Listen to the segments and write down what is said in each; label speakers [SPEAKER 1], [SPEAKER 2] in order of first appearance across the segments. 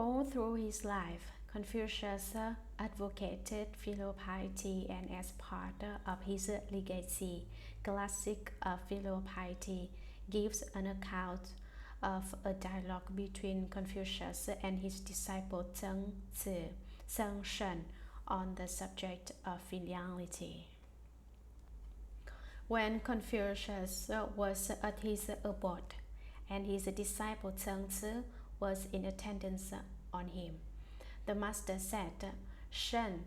[SPEAKER 1] All through his life, Confucius advocated filial piety, and as part of his legacy, classic filial piety gives an account of a dialogue between Confucius and his disciple Zheng Shen on the subject of filiality. When Confucius was at his abode, and his disciple Zheng was in attendance on him, the master said, "Shen,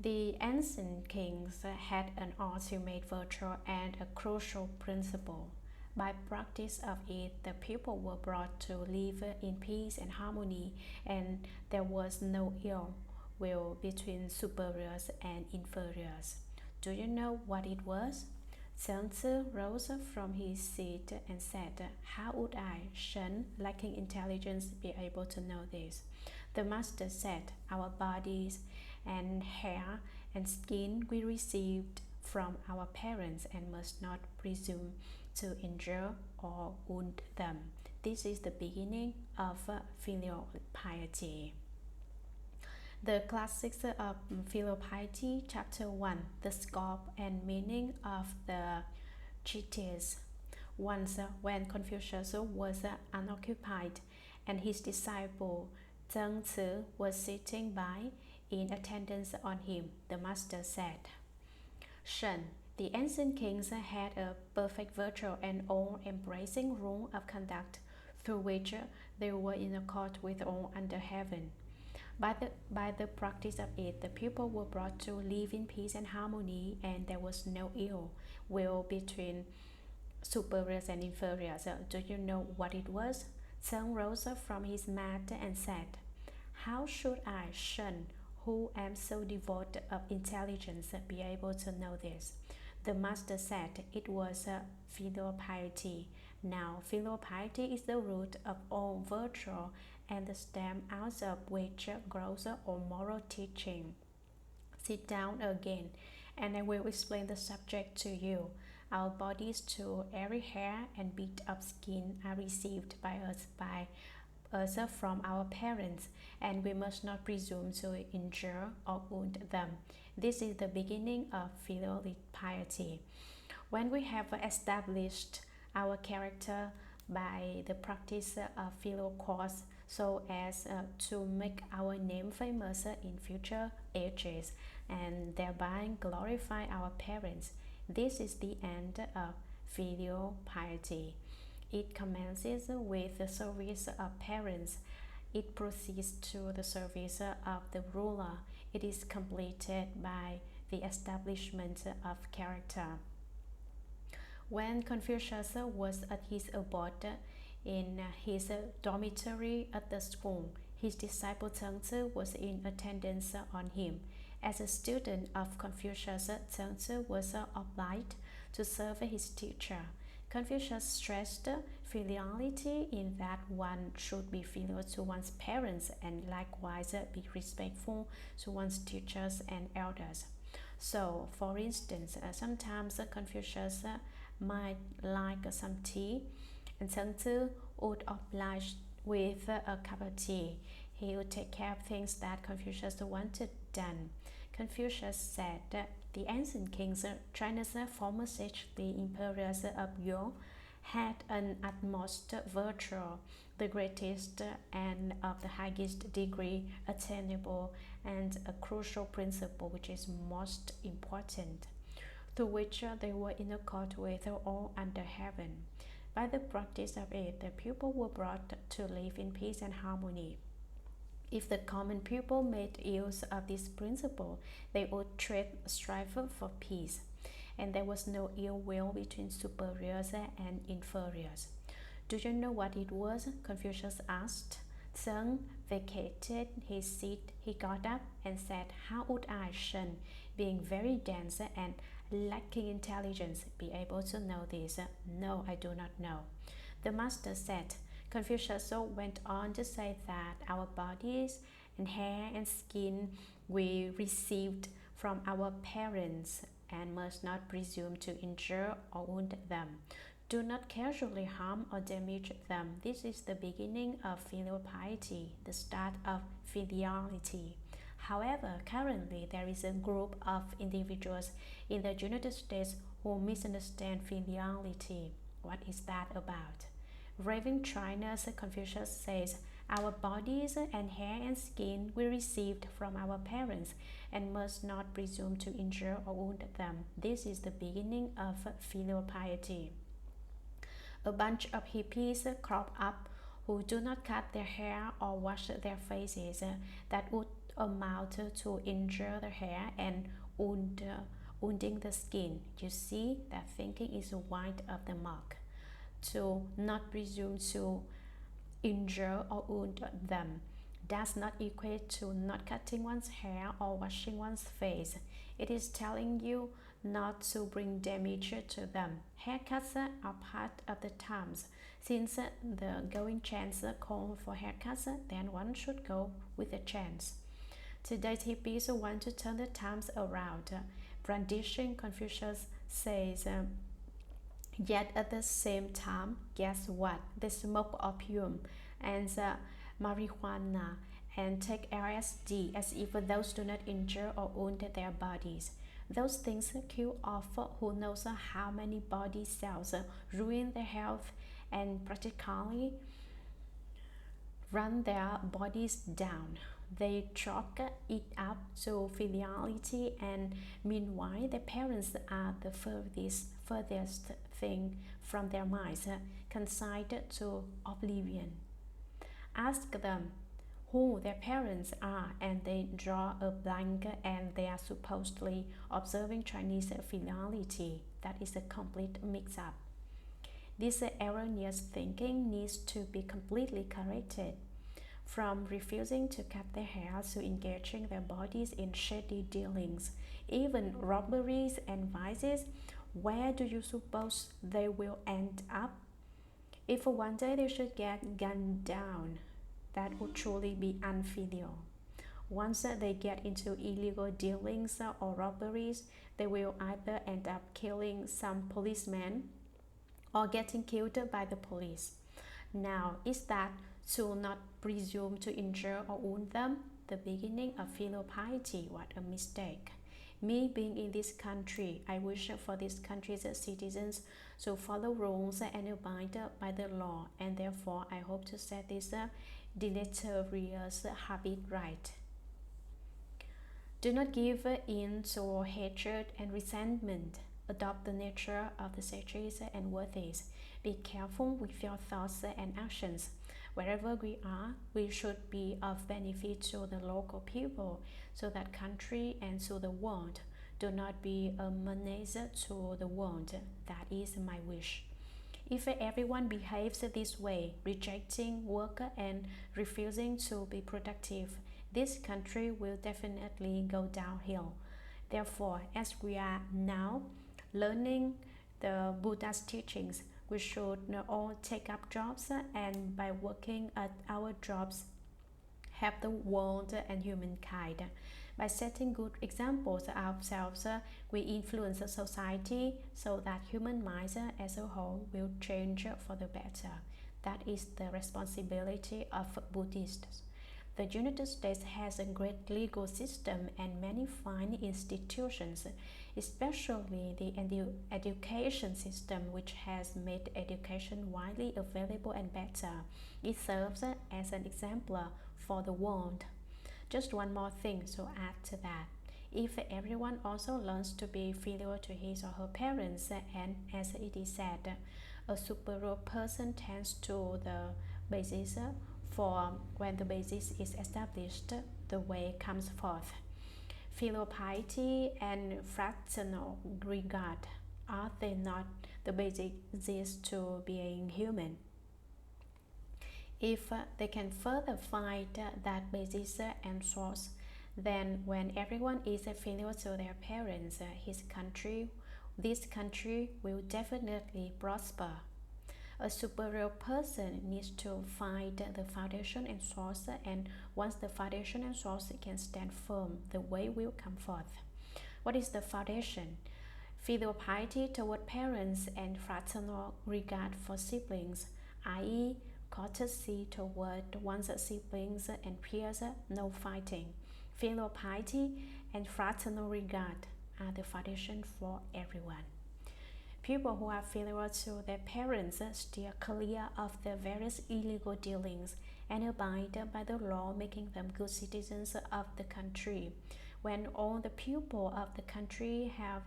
[SPEAKER 1] the ancient kings had an ultimate virtue and a crucial principle. By practice of it, the people were brought to live in peace and harmony, and there was no ill will between superiors and inferiors. Do you know what it was?" Zheng rose from his seat and said, "How would I, Shen, lacking intelligence, be able to know this?" The master said, "Our bodies and hair and skin we received from our parents and must not presume to injure or wound them. This is the beginning of filial piety." The Classics of Filial Piety, Chapter 1, The Scope and Meaning of the Treatise. Once, when Confucius was unoccupied and his disciple Zheng was sitting by in attendance on him, the master said, "Shen, the ancient kings had a perfect virtue and all-embracing rule of conduct through which they were in accord with all under heaven. By the practice of it, the people were brought to live in peace and harmony, and there was no ill will between superiors and inferiors. Do you know what it was?" Zheng rose from his mat and said, "How should I, Shen, who am so devoid of intelligence, be able to know this?" The master said, "It was filial piety. Now, filial piety is the root of all virtue, and the stem out of which grows all moral teaching. Sit down again, and I will explain the subject to you. Our bodies, too, every hair and bit of skin are received by us from our parents, and we must not presume to injure or wound them. This is the beginning of filial piety. When we have established our character by the practice of filial course, so as to make our name famous in future ages, and thereby glorify our parents, this is the end of filial piety. It commences with the service of parents. It proceeds to the service of the ruler. It is completed by the establishment of character." When Confucius was at his abode in his dormitory at the school, his disciple Zheng was in attendance on him. As a student of Confucius, Zheng was obliged to serve his teacher. Confucius stressed filiality in that one should be filial to one's parents and likewise be respectful to one's teachers and elders. So, for instance, sometimes Confucius might like some tea, and Zheng would oblige with a cup of tea. He would take care of things that Confucius wanted done. Confucius said that the ancient kings, China's former sage, the emperors of Yuan, had an utmost virtue, the greatest and of the highest degree attainable, and a crucial principle which is most important, through which they were in accord with all under heaven. By the practice of it, the people were brought to live in peace and harmony. If the common people made use of this principle, they would strive for peace, and there was no ill will between superiors and inferiors. "Do you know what it was?" Confucius asked. Zheng vacated his seat. He got up and said, "How would I, Shen, being very dense and lacking intelligence, be able to know this?" "No, I do not know." The master said. Confucius went on to say that our bodies and hair and skin we received from our parents and must not presume to injure or wound them. Do not casually harm or damage them. This is the beginning of filial piety, the start of filiality. However, currently there is a group of individuals in the United States who misunderstand filiality. What is that about? Raving China's Confucius says, our bodies and hair and skin we received from our parents and must not presume to injure or wound them. This is the beginning of filial piety. A bunch of hippies crop up who do not cut their hair or wash their faces. That would amount to injure the hair and wounding the skin. You see, that thinking is wide of the mark. To not presume to injure or wound them does not equate to not cutting one's hair or washing one's face. It is telling you not to bring damage to them. Haircuts are part of the times. Since the going chants call for haircuts, then one should go with the chants. Today's hippies want to turn the times around. Brandishing Confucius says, yet at the same time, guess what? They smoke opium and marijuana and take LSD as if those do not injure or wound their bodies. Those things kill off who knows how many body cells, ruin their health, and practically run their bodies down. They chalk it up to filiality, and meanwhile their parents are the furthest thing from their minds, consigned to oblivion. Ask them who their parents are, and they draw a blank, and they are supposedly observing Chinese filiality. That is a complete mix-up. This erroneous thinking needs to be completely corrected. From refusing to cut their hair to engaging their bodies in shady dealings, even robberies and vices, where do you suppose they will end up? If one day they should get gunned down, that would truly be unfilial. Once they get into illegal dealings or robberies, they will either end up killing some policemen or getting killed by the police. Now, is that to not presume to injure or wound them? The beginning of filial piety. What a mistake. Me being in this country, I wish for this country's citizens to follow rules and abide by the law, and therefore I hope to set this deleterious habit right. Do not give in to hatred and resentment. Adopt the nature of the sages and worthies. Be careful with your thoughts and actions. Wherever we are, we should be of benefit to the local people, so that country and to the world. Do not be a menace to the world. That is my wish. If everyone behaves this way, rejecting work and refusing to be productive, this country will definitely go downhill. Therefore, as we are now learning the Buddha's teachings, we should all take up jobs, and by working at our jobs, help the world and humankind. By setting good examples ourselves, we influence society so that human minds as a whole will change for the better. That is the responsibility of Buddhists. The United States has a great legal system and many fine institutions, especially the education system, which has made education widely available and better. It serves as an exemplar for the world. Just one more thing to add to that. If everyone also learns to be filial to his or her parents, and as it is said, a superior person tends to the basis, for when the basis is established, the way comes forth. Filial piety and fraternal regard, are they not the basis to being human? If they can further find that basis and source, then when everyone is filial to their parents, this country will definitely prosper. A superior person needs to find the foundation and source, and once the foundation and source can stand firm, the way will come forth. What is the foundation? Filial piety toward parents and fraternal regard for siblings, i.e., courtesy toward one's siblings and peers, no fighting. Filial piety and fraternal regard are the foundation for everyone. People who are filial to their parents steer clear of the various illegal dealings and abide by the law, making them good citizens of the country. When all the people of the country have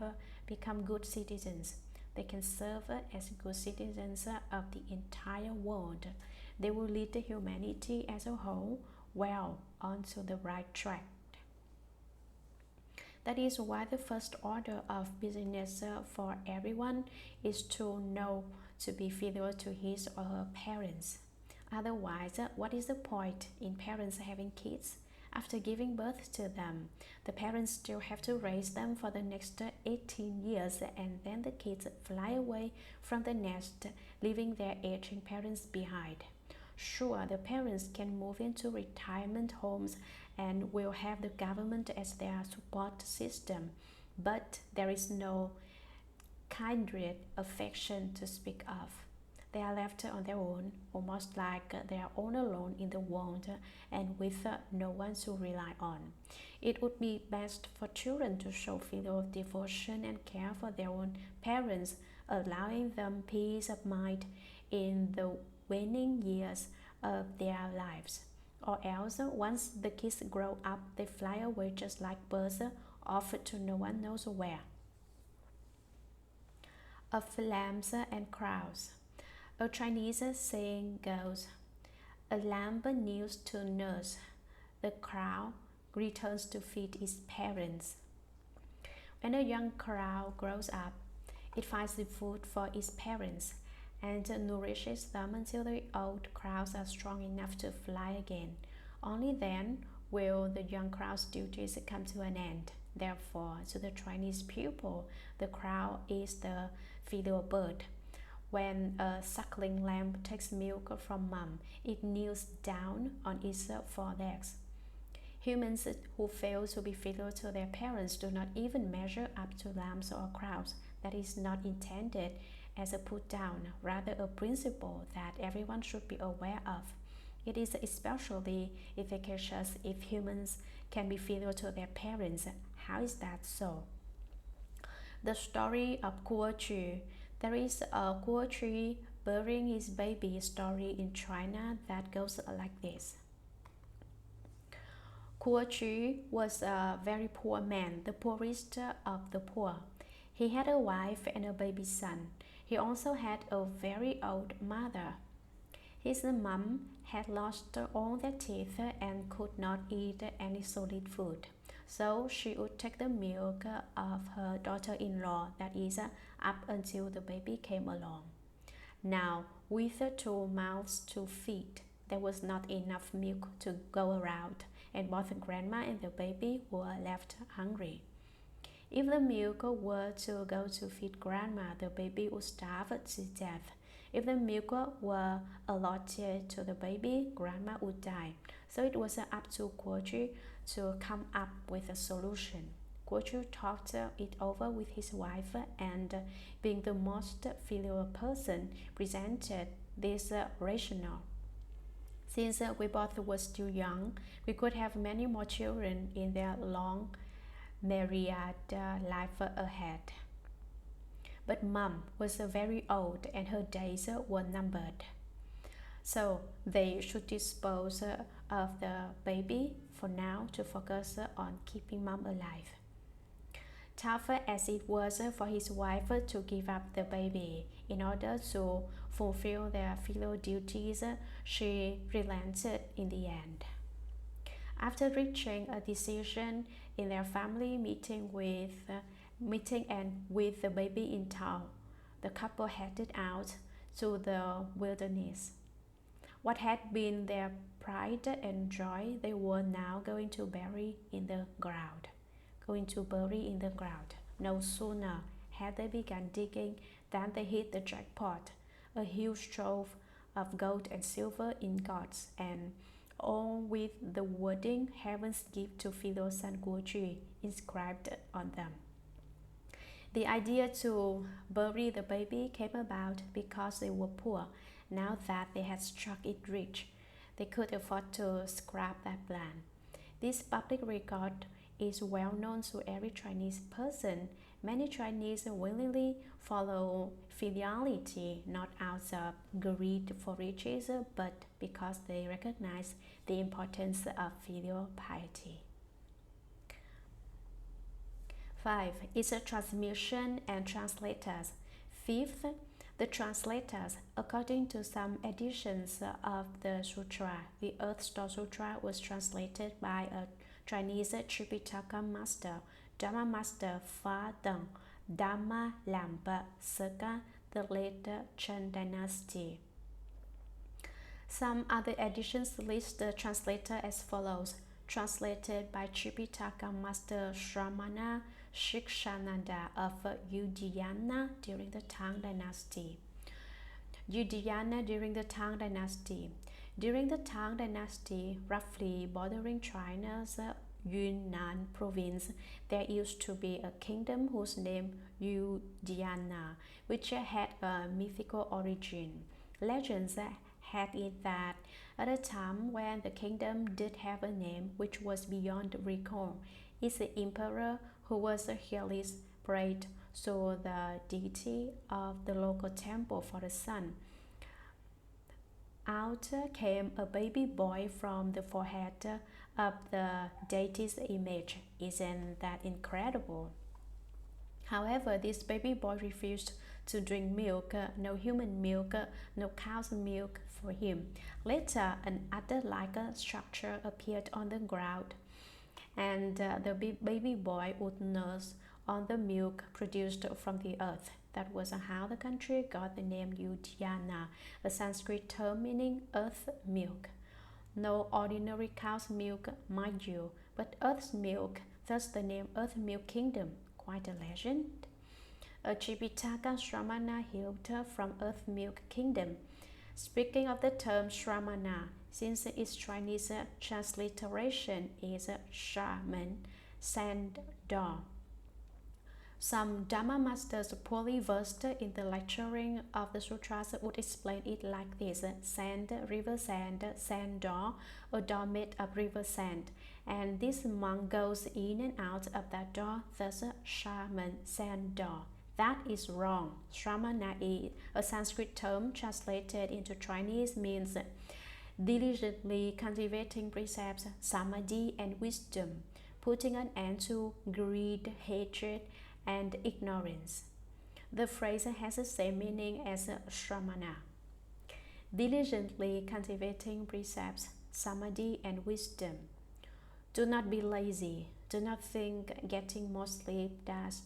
[SPEAKER 1] become good citizens, they can serve as good citizens of the entire world. They will lead humanity as a whole well onto the right track. That is why the first order of business for everyone is to know to be filial to his or her parents. Otherwise, what is the point in parents having kids? After giving birth to them, the parents still have to raise them for the next 18 years, and then the kids fly away from the nest, leaving their aging parents behind. Sure, the parents can move into retirement homes and will have the government as their support system, but there is no kindred affection to speak of. They are left on their own, almost like they are all alone in the world and with no one to rely on. It would be best for children to show filial devotion and care for their own parents, allowing them peace of mind in the waning years of their lives. Or else, once the kids grow up, they fly away just like birds, off to no one knows where. Of lambs and crows. A Chinese saying goes, "A lamb kneels to nurse, the crow returns to feed its parents." When a young crow grows up, it finds the food for its parents and nourishes them until the old crows are strong enough to fly again. Only then will the young crow's duties come to an end. Therefore, to the Chinese pupil, the crow is the filial bird. When a suckling lamb takes milk from mom, it kneels down on its forelegs. Humans who fail to be filial to their parents do not even measure up to lambs or crows. That is not intended as a put down, rather a principle that everyone should be aware of. It is especially efficacious if humans can be filial to their parents. How is that so? The story of Kuo-chu. There is a Kuo-chu burying his baby story in China that goes like this. Kuo-chu was a very poor man, the poorest of the poor. He had a wife and a baby son. He also had a very old mother. His mom had lost all their teeth and could not eat any solid food. So she would take the milk of her daughter-in-law, that is, up until the baby came along. Now, with 2 mouths to feed, there was not enough milk to go around, and both the grandma and the baby were left hungry. If the milk were to go to feed grandma, the baby would starve to death. If the milk were allotted to the baby, grandma would die. So it was up to Kuo-chu to come up with a solution. Kuo-chu talked it over with his wife and, being the most filial person, presented this rationale. Since we both were still young, we could have many more children in their long, myriad life ahead. But Mom was very old and her days were numbered. So they should dispose of the baby for now to focus on keeping Mom alive. Tough as it was for his wife to give up the baby in order to fulfill their filial duties, she relented in the end. After reaching a decision in their family meeting and with the baby in tow, the couple headed out to the wilderness. What had been their pride and joy, they were now going to bury in the ground. No sooner had they begun digging than they hit the jackpot, a huge trove of gold and silver ingots, and all with the wording "Heaven's gift to filial son Kuo-chu" inscribed on them. The idea to bury the baby came about because they were poor. Now that they had struck it rich, they could afford to scrap that plan. This public record is well known to every Chinese person. Many Chinese willingly follow filiality not out of greed for riches, but because they recognize the importance of filial piety. 5. It's a transmission and translators. 5th, the translators. According to some editions of the sutra, the Earth Star Sutra was translated by a Chinese Tripitaka master, Dharma master Fa Deng, Dharma Lampa, circa the late Chen dynasty. Some other editions list the translator as follows: translated by Tripitaka master Shramana Shikshananda of Udayana during the Tang dynasty. Udayana during the Tang dynasty. During the Tang dynasty, roughly bordering China's Yunnan province, there used to be a kingdom whose name Udayana, which had a mythical origin. Legends had it that at a time when the kingdom did have a name which was beyond recall, its emperor, who was a Helis, prayed to the deity of the local temple for a son. Out came a baby boy from the forehead of the deity's image. Isn't that incredible? However, this baby boy refused to drink milk, no human milk, no cow's milk for him. Later, an adder-like structure appeared on the ground, and the baby boy would nurse on the milk produced from the earth. That was how the country got the name Udayana, a Sanskrit term meaning earth milk. No ordinary cow's milk, mind you, but earth's milk, thus the name Earth Milk Kingdom. Quite a legend. A Tripitaka Shramana hailed from Earth Milk Kingdom. Speaking of the term Shramana, since its Chinese transliteration is shaman, sand dog. Some Dharma masters poorly versed in the lecturing of the sutras would explain it like this: sand, river sand, sand door, a door made of river sand, and this monk goes in and out of that door, thus shaman, sand door. That is wrong. Shramana, a Sanskrit term translated into Chinese, means diligently cultivating precepts, samadhi, and wisdom, putting an end to greed, hatred, and ignorance. The phrase has the same meaning as shramana. Diligently cultivating precepts, samadhi, and wisdom. Do not be lazy. Do not think getting more sleep does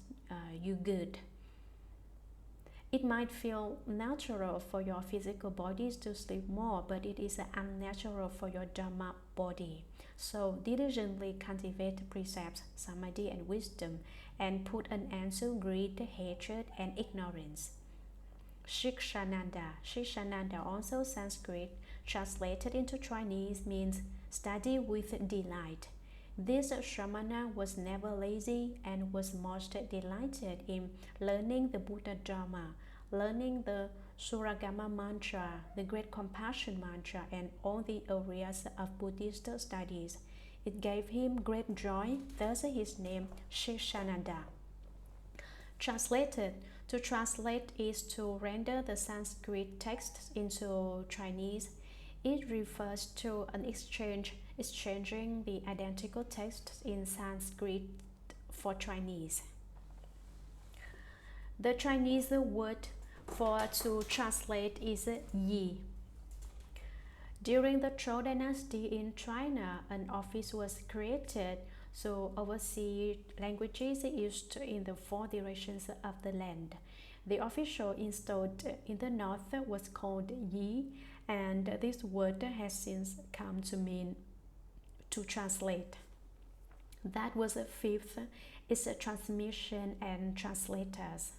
[SPEAKER 1] you good. It might feel natural for your physical bodies to sleep more, but it is unnatural for your Dharma body. So diligently cultivate precepts, samadhi, and wisdom, and put an end to greed, hatred, and ignorance. Shikshananda, also Sanskrit, translated into Chinese, means study with delight. This Shramana was never lazy and was most delighted in learning the Buddha Dharma, learning the Shuragama Mantra, the Great Compassion Mantra, and all the areas of Buddhist studies. It gave him great joy, thus his name Shikshananda. Translated. To translate is to render the Sanskrit text into Chinese. It refers to an exchanging the identical texts in Sanskrit for Chinese. The Chinese word for to translate is yi. During the Zhou dynasty in China, an office was created to oversee languages used in the 4 directions of the land. The official installed in the north was called yi, and this word has since come to mean to translate. That was the 5th, is a transmission and translators.